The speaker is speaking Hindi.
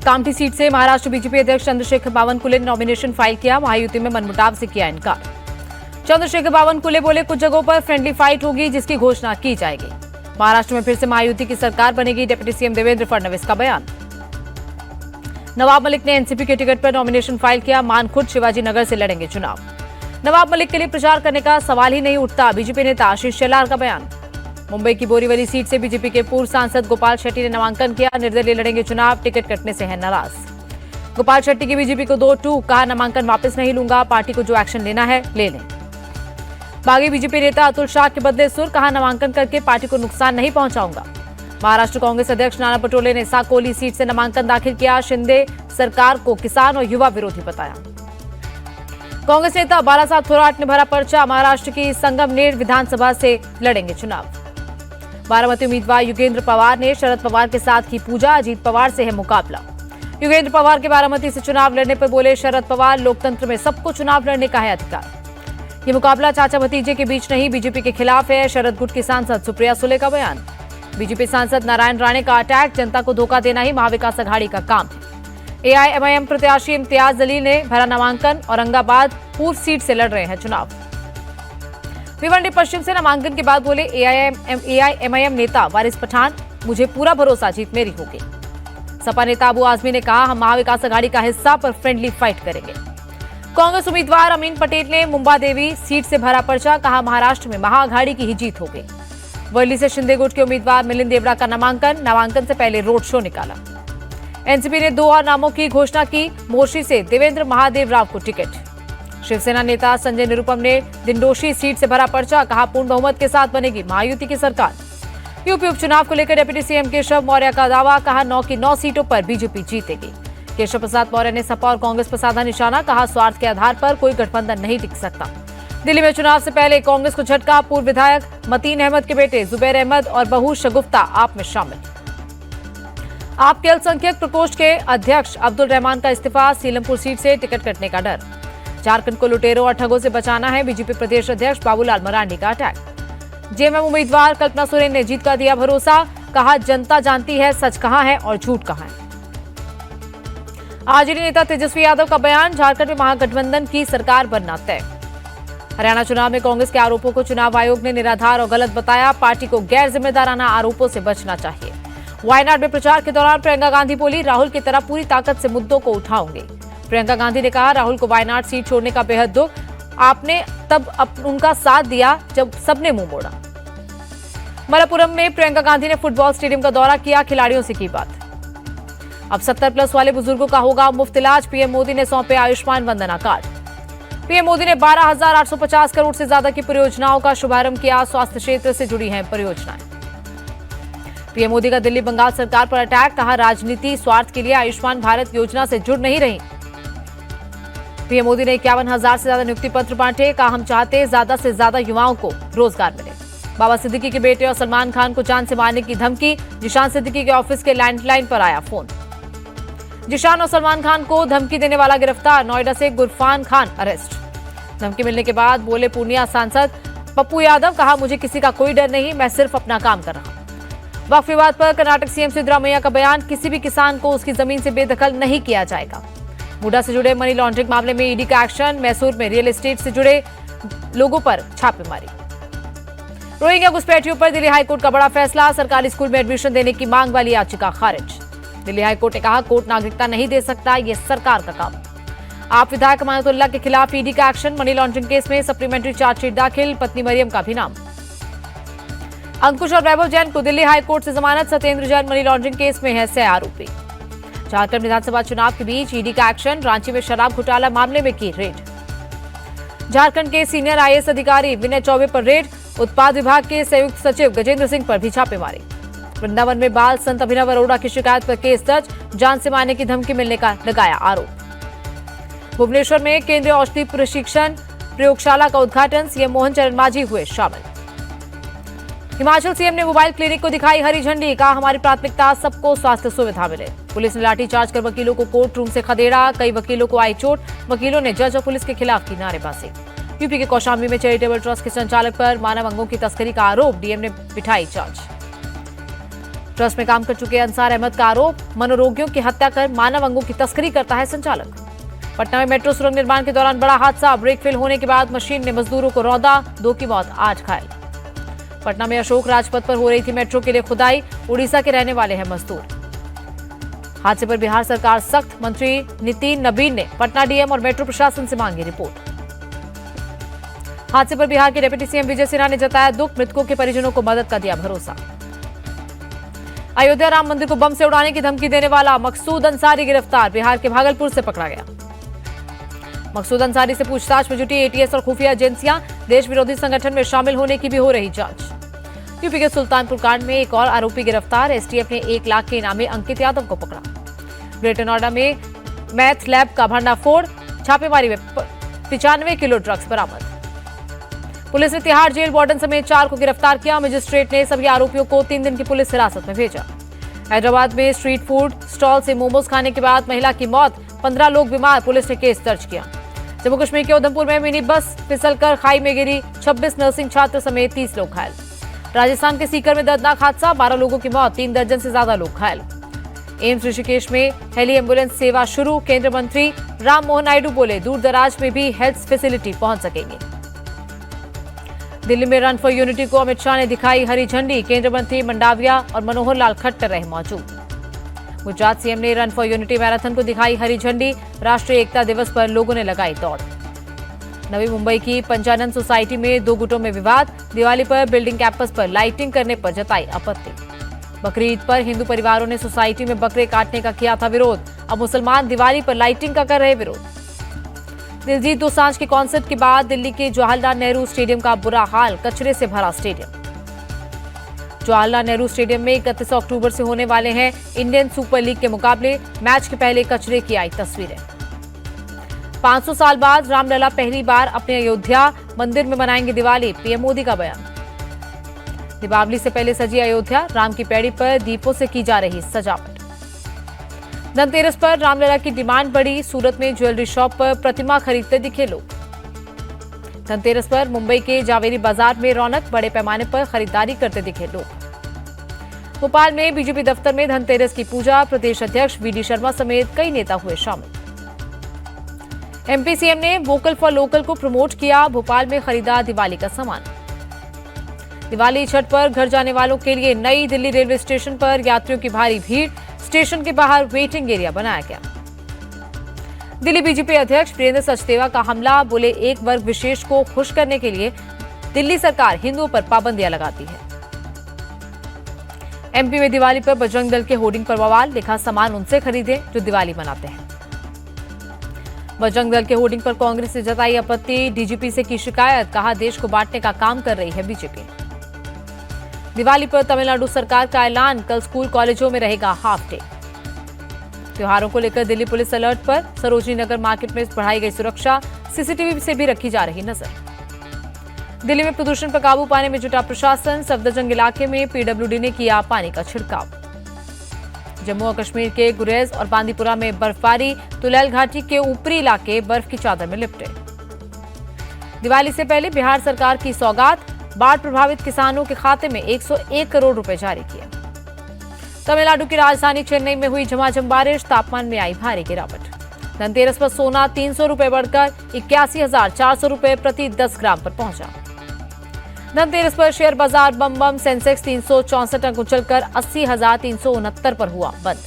कामठी सीट से महाराष्ट्र बीजेपी अध्यक्ष चंद्रशेखर बावनकुले ने नॉमिनेशन फाइल किया। महायुति में मनमुटाव से किया इनकार। चंद्रशेखर बावनकुले बोले, कुछ जगहों पर फ्रेंडली फाइट होगी जिसकी घोषणा की जाएगी। महाराष्ट्र में फिर से महायुति की सरकार बनेगी, डिप्टी सीएम देवेंद्र फडणवीस का बयान। नवाब मलिक ने एनसीपी के टिकट पर नॉमिनेशन फाइल किया। मानखुर्द शिवाजी नगर से लड़ेंगे चुनाव। नवाब मलिक के लिए प्रचार करने का सवाल ही नहीं उठता, बीजेपी नेता आशीष शेलार का बयान। मुंबई की बोरीवली सीट से बीजेपी के पूर्व सांसद गोपाल शेट्टी ने नामांकन किया। निर्दलीय लड़ेंगे चुनाव, टिकट कटने से है नाराज। गोपाल शेट्टी की बीजेपी को 2-2, कहा नामांकन वापस नहीं लूंगा, पार्टी को जो एक्शन लेना है ले लें। बागी बीजेपी नेता अतुल शाह के बदले सुर, कहा नामांकन करके पार्टी को नुकसान नहीं पहुंचाऊंगा। महाराष्ट्र कांग्रेस अध्यक्ष नाना पटोले ने साकोली सीट से नामांकन दाखिल किया। शिंदे सरकार को किसान और युवा विरोधी बताया। कांग्रेस नेता बालासाहब थोराट ने भरा पर्चा। महाराष्ट्र की संगमनेर विधानसभा से लड़ेंगे चुनाव। बारामती उम्मीदवार युगेंद्र पवार ने शरद पवार के साथ की पूजा। अजीत पवार से है मुकाबला। युगेंद्र पवार के बारामती से चुनाव लड़ने पर बोले शरद पवार, लोकतंत्र में सबको चुनाव लड़ने का है अधिकार। ये मुकाबला चाचा भतीजे के बीच नहीं, बीजेपी के खिलाफ है। शरद गुट की सांसद सुप्रिया सुले का बयान। बीजेपी सांसद नारायण राणे का अटैक, जनता को धोखा देना ही महाविकास अघाड़ी का काम है। एआईएमआईएम प्रत्याशी इम्तियाज जलील ने भरा नामांकन। औरंगाबाद पूर्व सीट से लड़ रहे हैं चुनाव। भिवंडी पश्चिम से नामांकन के बाद बोले एआईएमआईएम नेता वारिस पठान, मुझे पूरा भरोसा जीत मेरी होगी। सपा नेता अबू आजमी ने कहा, हम महाविकास अघाड़ी का हिस्सा पर फ्रेंडली फाइट करेंगे। कांग्रेस उम्मीदवार अमीन पटेल ने मुंबादेवी सीट से भरा पर्चा। कहा, महाराष्ट्र में महाअघाड़ी की ही जीत होगी। वर्ली से शिंदे गुट के उम्मीदवार मिलिंद देवड़ा का नामांकन से पहले रोड शो निकाला। एनसीपी ने 2 और नामों की घोषणा की। मोर्शी से देवेंद्र महादेव राव को टिकट। शिवसेना नेता संजय निरुपम ने दिंडोशी सीट से भरा पर्चा। कहा, पूर्ण बहुमत के साथ बनेगी महायुति की सरकार। यूपी उपचुनाव को लेकर डिप्टी सीएम केशव मौर्य का दावा। कहा, 9 की 9 सीटों पर बीजेपी जीतेगी। केशव प्रसाद मौर्य ने सपा और कांग्रेस पर साधा निशाना। कहा, स्वार्थ के आधार पर कोई गठबंधन नहीं टिक सकता। दिल्ली में चुनाव से पहले कांग्रेस को झटका। पूर्व विधायक मतीन अहमद के बेटे जुबैर अहमद और बहू शगुफ्ता आप में शामिल। आप के अल्पसंख्यक प्रकोष्ठ के अध्यक्ष अब्दुल रहमान का इस्तीफा। सीलमपुर सीट से टिकट कटने का डर। झारखंड को लुटेरों और ठगों से बचाना है, बीजेपी प्रदेश अध्यक्ष बाबूलाल मरांडी का अटैक। जेएमएम उम्मीदवार कल्पना सोरेन ने जीत का दिया भरोसा। कहा, जनता जानती है सच कहां है और झूठ कहां है। आरजेडी नेता तेजस्वी यादव का बयान। झारखंड में महागठबंधन की सरकार बनना तय। हरियाणा चुनाव में कांग्रेस के आरोपों को चुनाव आयोग ने निराधार और गलत बताया। पार्टी को गैर जिम्मेदाराना आरोपों से बचना चाहिए। वायनाड में प्रचार के दौरान प्रियंका गांधी बोली, राहुल की तरह पूरी ताकत से मुद्दों को उठाऊंगी। प्रियंका गांधी ने कहा, राहुल को वायनाड सीट छोड़ने का बेहद दुख। आपने तब उनका साथ दिया जब सबने मुंह मोड़ा। मलप्पुरम में प्रियंका गांधी ने फुटबॉल स्टेडियम का दौरा किया। खिलाड़ियों से की बात। अब 70+ वाले बुजुर्गों का होगा मुफ्त इलाज। पीएम मोदी ने सौंपे आयुष्मान वंदना कार्ड। पीएम मोदी ने 12,850 करोड़ से ज्यादा की परियोजनाओं का शुभारंभ किया। स्वास्थ्य क्षेत्र से जुड़ी हैं परियोजनाएं। पीएम मोदी का दिल्ली बंगाल सरकार पर अटैक। कहा, राजनीति स्वार्थ के लिए आयुष्मान भारत योजना से जुड़ नहीं रही। पीएम मोदी ने 51,000 से ज्यादा नियुक्ति पत्र बांटे। कहा, हम चाहते हैं ज्यादा से ज्यादा युवाओं को रोजगार मिले। बाबा सिद्दीकी के बेटे और सलमान खान को जान से मारने की धमकी। जिशान सिद्दीकी के ऑफिस के लैंडलाइन पर आया फोन। जिशान और सलमान खान को धमकी देने वाला गिरफ्तार। नोएडा से गुरफान खान अरेस्ट। धमकी मिलने के बाद बोले पूर्णिया सांसद पप्पू यादव। कहा, मुझे किसी का कोई डर नहीं, मैं सिर्फ अपना काम कर रहा हूं। वक्फ विवाद पर कर्नाटक सीएम सिद्धरामैया का बयान। किसी भी किसान को उसकी जमीन से बेदखल नहीं किया जाएगा। मुडा से जुड़े मनी लॉन्ड्रिंग मामले में ईडी का एक्शन। मैसूर में रियल एस्टेट से जुड़े लोगों पर छापेमारी। रोहिंग्या घुसपैठियों पर दिल्ली हाईकोर्ट का बड़ा फैसला। सरकारी स्कूल में एडमिशन देने की मांग वाली याचिका खारिज। दिल्ली हाईकोर्ट ने कहा, कोर्ट नागरिकता नहीं दे सकता, यह सरकार का काम। आप विधायक अमानतुल्लाह के खिलाफ ईडी का एक्शन। मनी लॉन्ड्रिंग केस में सप्लीमेंट्री चार्जशीट दाखिल। पत्नी मरियम का भी नाम। अंकुश और वैभव जैन को दिल्ली हाईकोर्ट से जमानत। Satyendra Jain money laundering case में है सह आरोपी। झारखंड विधानसभा चुनाव के बीच ईडी का एक्शन। रांची में शराब घोटाला मामले में की रेड। झारखंड के सीनियर आईएएस अधिकारी विनय चौबे पर रेड। उत्पाद विभाग के संयुक्त सचिव गजेंद्र सिंह पर भी छापेमारी। वृंदावन में बाल संत अभिनव अरोड़ा की शिकायत पर केस दर्ज। जान से मारने की धमकी मिलने का लगाया आरोप। भुवनेश्वर में केंद्रीय औषधि प्रशिक्षण प्रयोगशाला का उद्घाटन। सीएम मोहन चरण मांझी हुए शामिल। हिमाचल सीएम ने मोबाइल क्लिनिक को दिखाई हरी झंडी। कहा, हमारी प्राथमिकता सबको स्वास्थ्य सुविधा मिले। पुलिस ने लाठीचार्ज कर वकीलों को कोर्ट रूम से खदेड़ा। कई वकीलों को आई चोट। वकीलों ने जज और पुलिस के खिलाफ की नारेबाजी। यूपी के कौशाम्बी में चैरिटेबल ट्रस्ट के संचालक पर मानव अंगों की तस्करी का आरोप। डीएम ने बिठाई चार्ज। ट्रस्ट में काम कर चुके अंसार अहमद का आरोप, मनोरोगियों की हत्या कर मानव अंगों की तस्करी करता है संचालक। पटना में मेट्रो सुरंग निर्माण के दौरान बड़ा हादसा, ब्रेक फेल होने के बाद मशीन ने मजदूरों को रौंदा, 2 की मौत, 8 घायल। पटना में अशोक राजपथ पर हो रही थी मेट्रो के लिए खुदाई, उड़ीसा के रहने वाले हैं मजदूर। हादसे पर बिहार सरकार सख्त, मंत्री नितिन नबीन ने पटना डीएम और मेट्रो प्रशासन से मांगी रिपोर्ट। हादसे पर बिहार के डिप्टी सीएम विजय सिन्हा ने जताया दुख, मृतकों के परिजनों को मदद का दिया भरोसा। अयोध्या राम मंदिर को बम से उड़ाने की धमकी देने वाला मकसूद अंसारी गिरफ्तार, बिहार के भागलपुर से पकड़ा गया। मकसूद अंसारी से पूछताछ में जुटी एटीएस और खुफिया एजेंसियां, देश विरोधी संगठन में शामिल होने की भी हो रही जांच। यूपी के सुल्तानपुर कांड में एक और आरोपी गिरफ्तार, एसटीएफ ने 1 लाख के इनामी अंकित यादव को पकड़ा। ग्रेटर नोएडा में मैथ लैब का भंडाफोड़, छापेमारी में 95 किलो ड्रग्स बरामद। पुलिस ने तिहाड़ जेल वार्डन समेत 4 को गिरफ्तार किया, मजिस्ट्रेट ने सभी आरोपियों को 3 दिन की पुलिस हिरासत में भेजा। हैदराबाद में स्ट्रीट फूड स्टॉल से मोमोज खाने के बाद महिला की मौत, 15 लोग बीमार, पुलिस ने केस दर्ज किया। जम्मू कश्मीर के उधमपुर में मिनी बस फिसलकर खाई में गिरी, 26 नर्सिंग छात्र समेत 30 लोग घायल। राजस्थान के सीकर में दर्दनाक हादसा, 12 लोगों की मौत, 3 दर्जन से ज्यादा लोग घायल। एम्स ऋषिकेश में हेली एम्बुलेंस सेवा शुरू, केंद्रीय मंत्री राम मोहन नायडू बोले दूर दराज में भी हेल्थ फैसिलिटी पहुंच सकेंगे। दिल्ली में रन फॉर यूनिटी को अमित शाह ने दिखाई हरी झंडी, केंद्रीय मंत्री मंडाविया और मनोहर लाल खट्टर रहे मौजूद। गुजरात सीएम ने रन फॉर यूनिटी मैराथन को दिखाई हरी झंडी, राष्ट्रीय एकता दिवस पर लोगों ने लगाई दौड़। नवी मुंबई की पंचानन सोसाइटी में 2 गुटों में विवाद, दिवाली पर बिल्डिंग कैंपस पर लाइटिंग करने पर जताई आपत्ति। बकरी ईद पर हिंदू परिवारों ने सोसाइटी में बकरे काटने का किया था विरोध, अब मुसलमान दिवाली पर लाइटिंग का कर रहे विरोध। दिलजीत दोसांझ के कॉन्सर्ट के बाद दिल्ली के जवाहरलाल नेहरू स्टेडियम का बुरा हाल, कचरे से भरा स्टेडियम। जवाहरलाल नेहरू स्टेडियम में 31 अक्टूबर से होने वाले हैं इंडियन सुपर लीग के मुकाबले, मैच के पहले कचरे की आई तस्वीरें। 500 साल बाद रामलला पहली बार अपने अयोध्या मंदिर में मनाएंगे दिवाली, पीएम मोदी का बयान। दीपावली से पहले सजी अयोध्या, राम की पैड़ी पर दीपों से की जा रही सजावट। धनतेरस पर रामलला की डिमांड बढ़ी, सूरत में ज्वेलरी शॉप पर प्रतिमा खरीदते दिखे लोग। धनतेरस पर मुंबई के जावेरी बाजार में रौनक, बड़े पैमाने पर खरीदारी करते दिखे लोग। भोपाल में बीजेपी दफ्तर में धनतेरस की पूजा, प्रदेश अध्यक्ष वीडी शर्मा समेत कई नेता हुए शामिल। एमपी सीएम ने वोकल फॉर लोकल को प्रमोट किया, भोपाल में खरीदा दिवाली का सामान। दिवाली छठ पर घर जाने वालों के लिए नई दिल्ली रेलवे स्टेशन पर यात्रियों की भारी भीड़, स्टेशन के बाहर वेटिंग एरिया बनाया गया। दिल्ली बीजेपी अध्यक्ष वीरेंद्र सचदेवा का हमला, बोले एक वर्ग विशेष को खुश करने के लिए दिल्ली सरकार हिंदुओं पर पाबंदियां लगाती है। एमपी में दिवाली पर बजरंग दल के होर्डिंग पर बवाल, लिखा सामान उनसे खरीदें जो दिवाली मनाते हैं। बजरंग दल के होर्डिंग पर कांग्रेस ने जताई आपत्ति, डीजीपी से की शिकायत, कहा देश को बांटने का काम कर रही है बीजेपी। दिवाली पर तमिलनाडु सरकार का ऐलान, कल स्कूल कॉलेजों में रहेगा हाफ डे। त्योहारों को लेकर दिल्ली पुलिस अलर्ट पर, सरोजनी नगर मार्केट में बढ़ाई गई सुरक्षा, सीसीटीवी से भी रखी जा रही नजर। दिल्ली में प्रदूषण पर काबू पाने में जुटा प्रशासन, सफदरजंग इलाके में पीडब्ल्यूडी ने किया पानी का छिड़काव। जम्मू और कश्मीर के गुरेज और बांदीपुरा में बर्फबारी, तुलैल घाटी के ऊपरी इलाके बर्फ की चादर में लिपटे। दिवाली से पहले बिहार सरकार की सौगात, बाढ़ प्रभावित किसानों के खाते में 101 करोड़ रुपए जारी किए। तमिलनाडु की राजधानी चेन्नई में हुई झमाझम बारिश, तापमान में आई भारी गिरावट। धनतेरस पर सोना 300 रुपए बढ़कर 81,400 रुपए प्रति 10 ग्राम पर पहुंचा। धनतेरस पर शेयर बाजार बम बम, सेंसेक्स 364 अंक उछलकर 80,369 पर हुआ बंद।